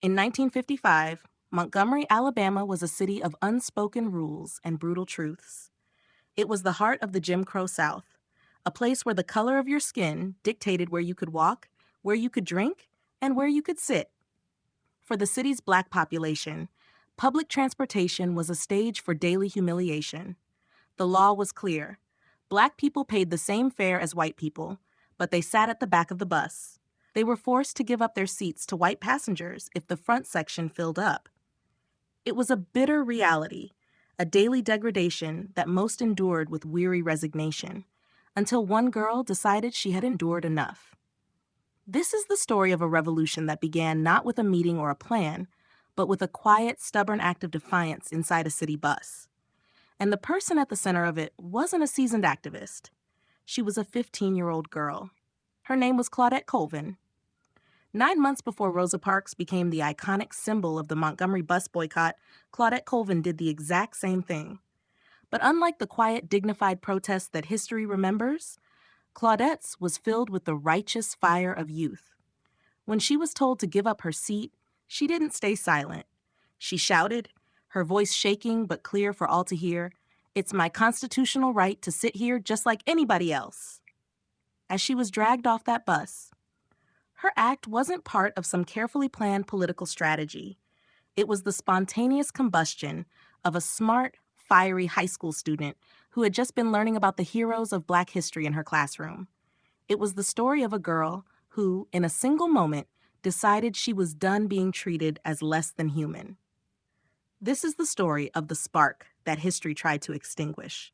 In 1955, Montgomery, Alabama was a city of unspoken rules and brutal truths. It was the heart of the Jim Crow South, a place where the color of your skin dictated where you could walk, where you could drink, and where you could sit. For the city's black population, public transportation was a stage for daily humiliation. The law was clear. Black people paid the same fare as white people, but they sat at the back of the bus. They were forced to give up their seats to white passengers if the front section filled up. It was a bitter reality, a daily degradation that most endured with weary resignation, until one girl decided she had endured enough. This is the story of a revolution that began not with a meeting or a plan, but with a quiet, stubborn act of defiance inside a city bus. And the person at the center of it wasn't a seasoned activist. She was a 15-year-old girl. Her name was Claudette Colvin. 9 months before Rosa Parks became the iconic symbol of the Montgomery bus boycott, Claudette Colvin did the exact same thing. But unlike the quiet, dignified protest that history remembers, Claudette's was filled with the righteous fire of youth. When she was told to give up her seat, she didn't stay silent. She shouted, her voice shaking but clear for all to hear, "It's my constitutional right to sit here just like anybody else." As she was dragged off that bus, her act wasn't part of some carefully planned political strategy. It was the spontaneous combustion of a smart, fiery high school student who had just been learning about the heroes of Black history in her classroom. It was the story of a girl who, in a single moment, decided she was done being treated as less than human. This is the story of the spark that history tried to extinguish.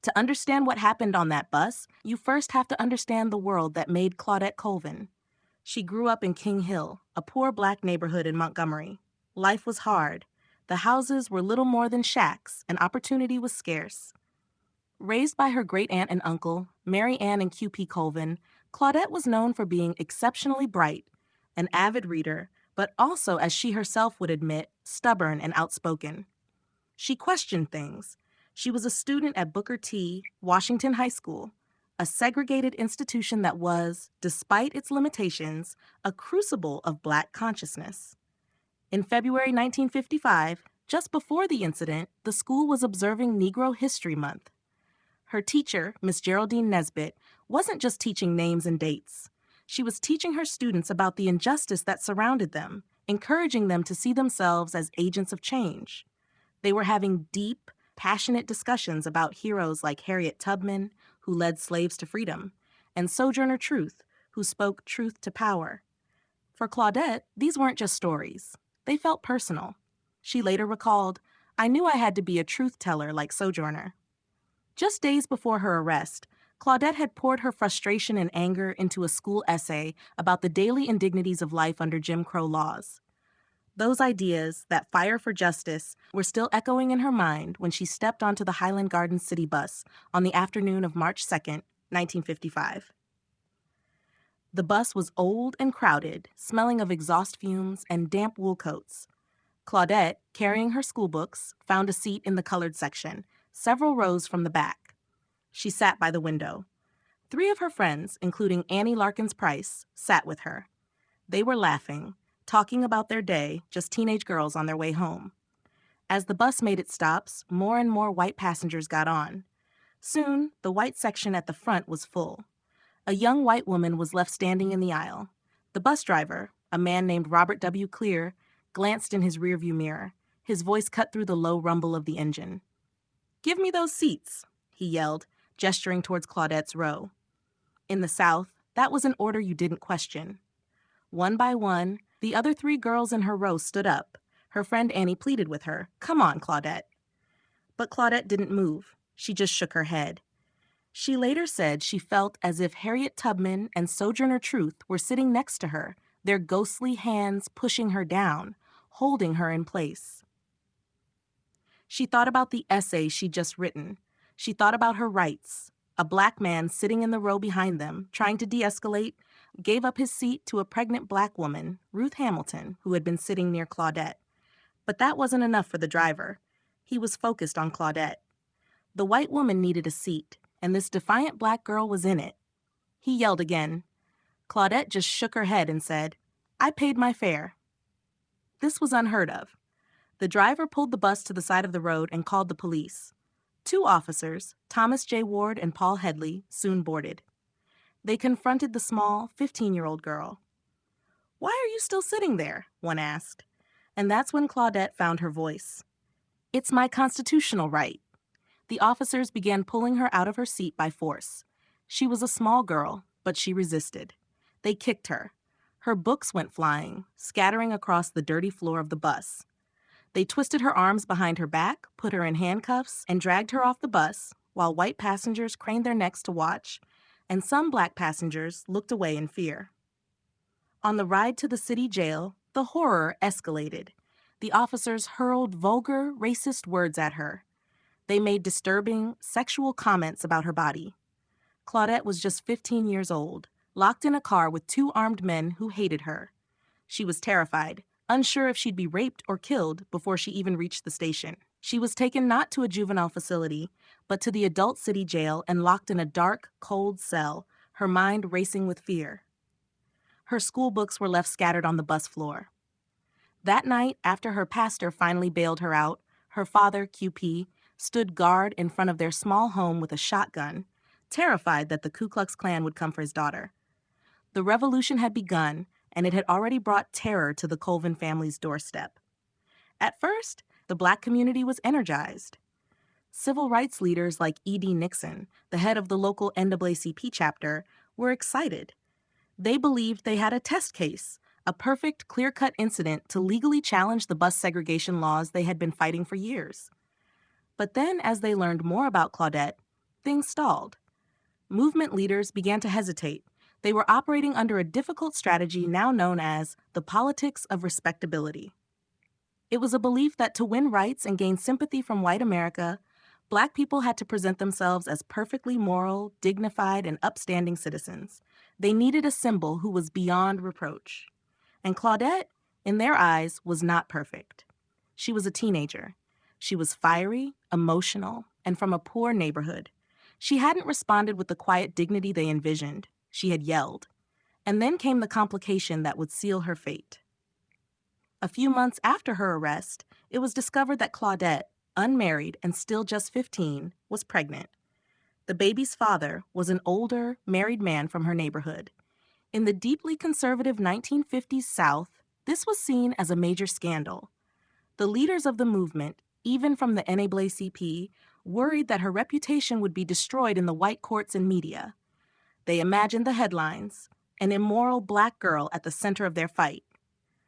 To understand what happened on that bus, you first have to understand the world that made Claudette Colvin. She grew up in King Hill, a poor Black neighborhood in Montgomery. Life was hard. The houses were little more than shacks, and opportunity was scarce. Raised by her great-aunt and uncle, Mary Ann and Q.P. Colvin, Claudette was known for being exceptionally bright, an avid reader, but also, as she herself would admit, stubborn and outspoken. She questioned things. She was a student at Booker T. Washington High School, a segregated institution that was, despite its limitations, a crucible of Black consciousness. In February 1955, just before the incident, the school was observing Negro History Month. Her teacher, Miss Geraldine Nesbitt, wasn't just teaching names and dates. She was teaching her students about the injustice that surrounded them, encouraging them to see themselves as agents of change. They were having deep, passionate discussions about heroes like Harriet Tubman, who led slaves to freedom, and Sojourner Truth, who spoke truth to power. For Claudette, these weren't just stories. They felt personal. She later recalled, "I knew I had to be a truth teller like Sojourner." Just days before her arrest, Claudette had poured her frustration and anger into a school essay about the daily indignities of life under Jim Crow laws. Those ideas, that fire for justice, were still echoing in her mind when she stepped onto the Highland Gardens city bus on the afternoon of March 2nd, 1955. The bus was old and crowded, smelling of exhaust fumes and damp wool coats. Claudette, carrying her school books, found a seat in the colored section, several rows from the back. She sat by the window. 3 of her friends, including Annie Larkins Price, sat with her. They were laughing, talking about their day, just teenage girls on their way home. As the bus made its stops, more and more white passengers got on. Soon, the white section at the front was full. A young white woman was left standing in the aisle. The bus driver, a man named Robert W. Clear, glanced in his rearview mirror. His voice cut through the low rumble of the engine. "Give me those seats," he yelled, gesturing towards Claudette's row. In the South, that was an order you didn't question. One by one, the other 3 girls in her row stood up. Her friend Annie pleaded with her, "Come on, Claudette." But Claudette didn't move. She just shook her head. She later said she felt as if Harriet Tubman and Sojourner Truth were sitting next to her, their ghostly hands pushing her down, holding her in place. She thought about the essay she'd just written. She thought about her rights. A Black man sitting in the row behind them, trying to de-escalate, gave up his seat to a pregnant Black woman, Ruth Hamilton, who had been sitting near Claudette. But that wasn't enough for the driver. He was focused on Claudette. The white woman needed a seat, and this defiant Black girl was in it. He yelled again. Claudette just shook her head and said, "I paid my fare." This was unheard of. The driver pulled the bus to the side of the road and called the police. Two officers, Thomas J. Ward and Paul Headley, soon boarded. They confronted the small, 15-year-old girl. "Why are you still sitting there?" one asked. And that's when Claudette found her voice. "It's my constitutional right." The officers began pulling her out of her seat by force. She was a small girl, but she resisted. They kicked her. Her books went flying, scattering across the dirty floor of the bus. They twisted her arms behind her back, put her in handcuffs, and dragged her off the bus, while white passengers craned their necks to watch, and some black passengers looked away in fear. On the ride to the city jail, the horror escalated. The officers hurled vulgar, racist words at her. They made disturbing, sexual comments about her body. Claudette was just 15 years old, locked in a car with two armed men who hated her. She was terrified, unsure if she'd be raped or killed before she even reached the station. She was taken not to a juvenile facility, but to the adult city jail and locked in a dark, cold cell, her mind racing with fear. Her school books were left scattered on the bus floor. That night, after her pastor finally bailed her out, her father, QP, stood guard in front of their small home with a shotgun, terrified that the Ku Klux Klan would come for his daughter. The revolution had begun, and it had already brought terror to the Colvin family's doorstep. At first, the black community was energized. Civil rights leaders like E.D. Nixon, the head of the local NAACP chapter, were excited. They believed they had a test case, a perfect, clear-cut incident to legally challenge the bus segregation laws they had been fighting for years. But then, as they learned more about Claudette, things stalled. Movement leaders began to hesitate. They were operating under a difficult strategy now known as the politics of respectability. It was a belief that to win rights and gain sympathy from white America, black people had to present themselves as perfectly moral, dignified, and upstanding citizens. They needed a symbol who was beyond reproach. And Claudette, in their eyes, was not perfect. She was a teenager. She was fiery, emotional, and from a poor neighborhood. She hadn't responded with the quiet dignity they envisioned. She had yelled. And then came the complication that would seal her fate. A few months after her arrest, it was discovered that Claudette, unmarried and still just 15, was pregnant. The baby's father was an older, married man from her neighborhood. In the deeply conservative 1950s South, this was seen as a major scandal. The leaders of the movement, even from the NAACP, worried that her reputation would be destroyed in the white courts and media. They imagined the headlines, an immoral black girl at the center of their fight.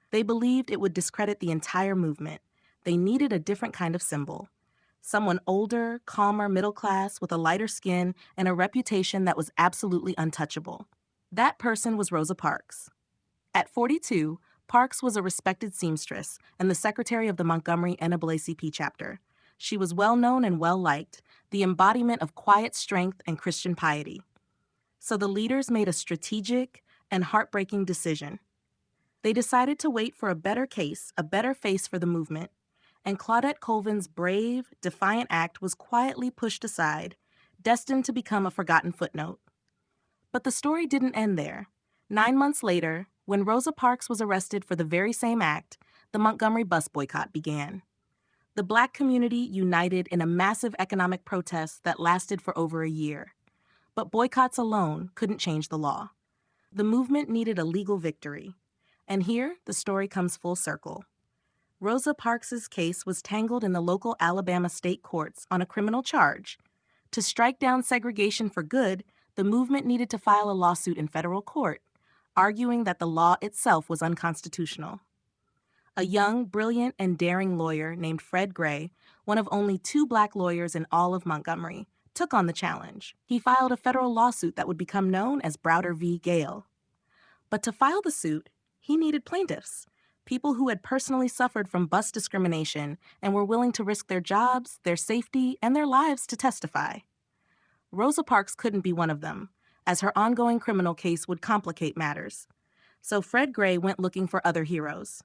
They believed it would discredit the entire movement. They needed a different kind of symbol. Someone older, calmer, middle class, with a lighter skin and a reputation that was absolutely untouchable. That person was Rosa Parks. At 42, Parks was a respected seamstress and the secretary of the Montgomery NAACP chapter. She was well-known and well-liked, the embodiment of quiet strength and Christian piety. So the leaders made a strategic and heartbreaking decision. They decided to wait for a better case, a better face for the movement, and Claudette Colvin's brave, defiant act was quietly pushed aside, destined to become a forgotten footnote. But the story didn't end there. 9 months later, when Rosa Parks was arrested for the very same act, the Montgomery bus boycott began. The black community united in a massive economic protest that lasted for over a year. But boycotts alone couldn't change the law. The movement needed a legal victory. And here, the story comes full circle. Rosa Parks' case was tangled in the local Alabama state courts on a criminal charge. To strike down segregation for good, the movement needed to file a lawsuit in federal court, arguing that the law itself was unconstitutional. A young, brilliant, and daring lawyer named Fred Gray, one of only 2 black lawyers in all of Montgomery, took on the challenge. He filed a federal lawsuit that would become known as Browder v. Gayle. But to file the suit, he needed plaintiffs, people who had personally suffered from bus discrimination and were willing to risk their jobs, their safety, and their lives to testify. Rosa Parks couldn't be one of them, as her ongoing criminal case would complicate matters. So Fred Gray went looking for other heroes.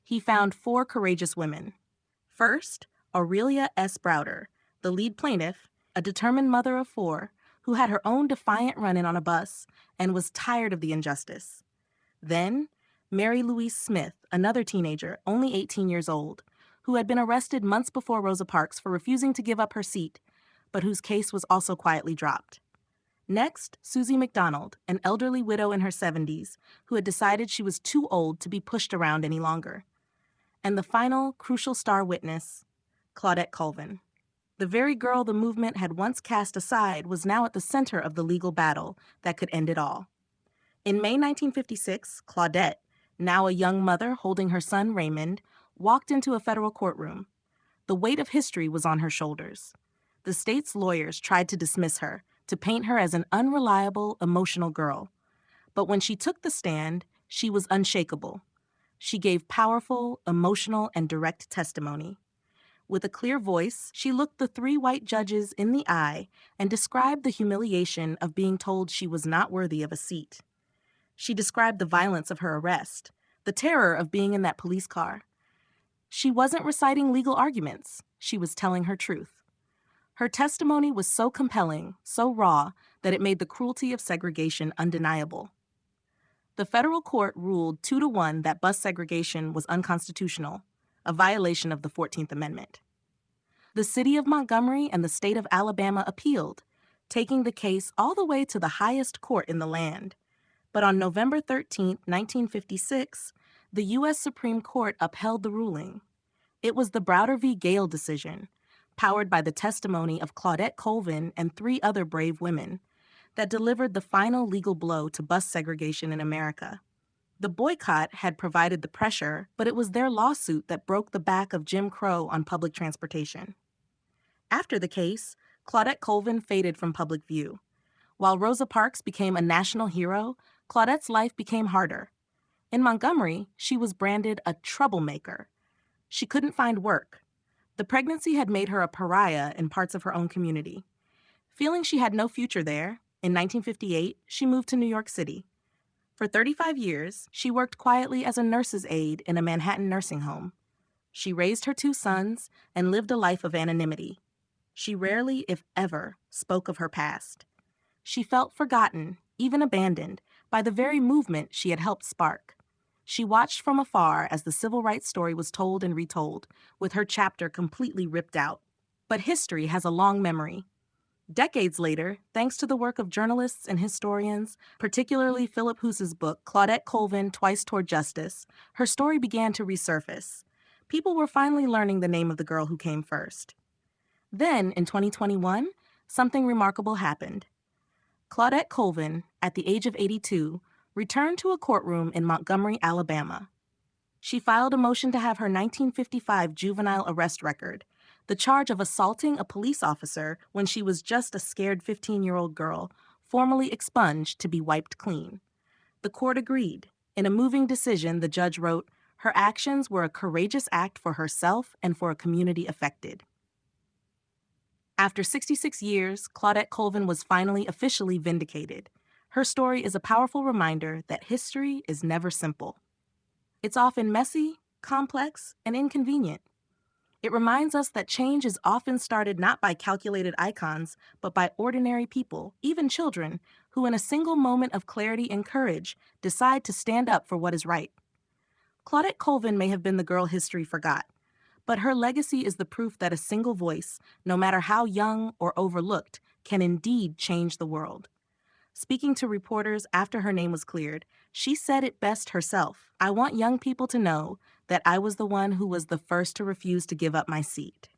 He found 4 courageous women. First, Aurelia S. Browder, the lead plaintiff, a determined mother of 4, who had her own defiant run-in on a bus and was tired of the injustice. Then, Mary Louise Smith, another teenager, only 18 years old, who had been arrested months before Rosa Parks for refusing to give up her seat, but whose case was also quietly dropped. Next, Susie McDonald, an elderly widow in her 70s, who had decided she was too old to be pushed around any longer. And the final, crucial star witness, Claudette Colvin. The very girl the movement had once cast aside was now at the center of the legal battle that could end it all. In May 1956, Claudette, now a young mother holding her son Raymond, walked into a federal courtroom. The weight of history was on her shoulders. The state's lawyers tried to dismiss her, to paint her as an unreliable, emotional girl. But when she took the stand, she was unshakable. She gave powerful, emotional, and direct testimony. With a clear voice, she looked the three white judges in the eye and described the humiliation of being told she was not worthy of a seat. She described the violence of her arrest, the terror of being in that police car. She wasn't reciting legal arguments. She was telling her truth. Her testimony was so compelling, so raw, that it made the cruelty of segregation undeniable. The federal court ruled 2-1 that bus segregation was unconstitutional, a violation of the 14th Amendment. The city of Montgomery and the state of Alabama appealed, taking the case all the way to the highest court in the land. But on November 13, 1956, the U.S. Supreme Court upheld the ruling. It was the Browder v. Gayle decision, powered by the testimony of Claudette Colvin and 3 other brave women, that delivered the final legal blow to bus segregation in America. The boycott had provided the pressure, but it was their lawsuit that broke the back of Jim Crow on public transportation. After the case, Claudette Colvin faded from public view. While Rosa Parks became a national hero, Claudette's life became harder. In Montgomery, she was branded a troublemaker. She couldn't find work. The pregnancy had made her a pariah in parts of her own community. Feeling she had no future there, in 1958, she moved to New York City. For 35 years, she worked quietly as a nurse's aide in a Manhattan nursing home. She raised her 2 sons and lived a life of anonymity. She rarely, if ever, spoke of her past. She felt forgotten, even abandoned, by the very movement she had helped spark. She watched from afar as the civil rights story was told and retold, with her chapter completely ripped out. But history has a long memory. Decades later, thanks to the work of journalists and historians, particularly Philip Hoose's book, Claudette Colvin, Twice Toward Justice, her story began to resurface. People were finally learning the name of the girl who came first. Then, in 2021, something remarkable happened. Claudette Colvin, at the age of 82, returned to a courtroom in Montgomery, Alabama. She filed a motion to have her 1955 juvenile arrest record, the charge of assaulting a police officer when she was just a scared 15-year-old girl, formally expunged to be wiped clean. The court agreed. In a moving decision, the judge wrote, "Her actions were a courageous act for herself and for a community affected." After 66 years, Claudette Colvin was finally officially vindicated. Her story is a powerful reminder that history is never simple. It's often messy, complex, and inconvenient. It reminds us that change is often started not by calculated icons, but by ordinary people, even children, who in a single moment of clarity and courage decide to stand up for what is right. Claudette Colvin may have been the girl history forgot, but her legacy is the proof that a single voice, no matter how young or overlooked, can indeed change the world. Speaking to reporters after her name was cleared, she said it best herself. "I want young people to know that I was the one who was the first to refuse to give up my seat."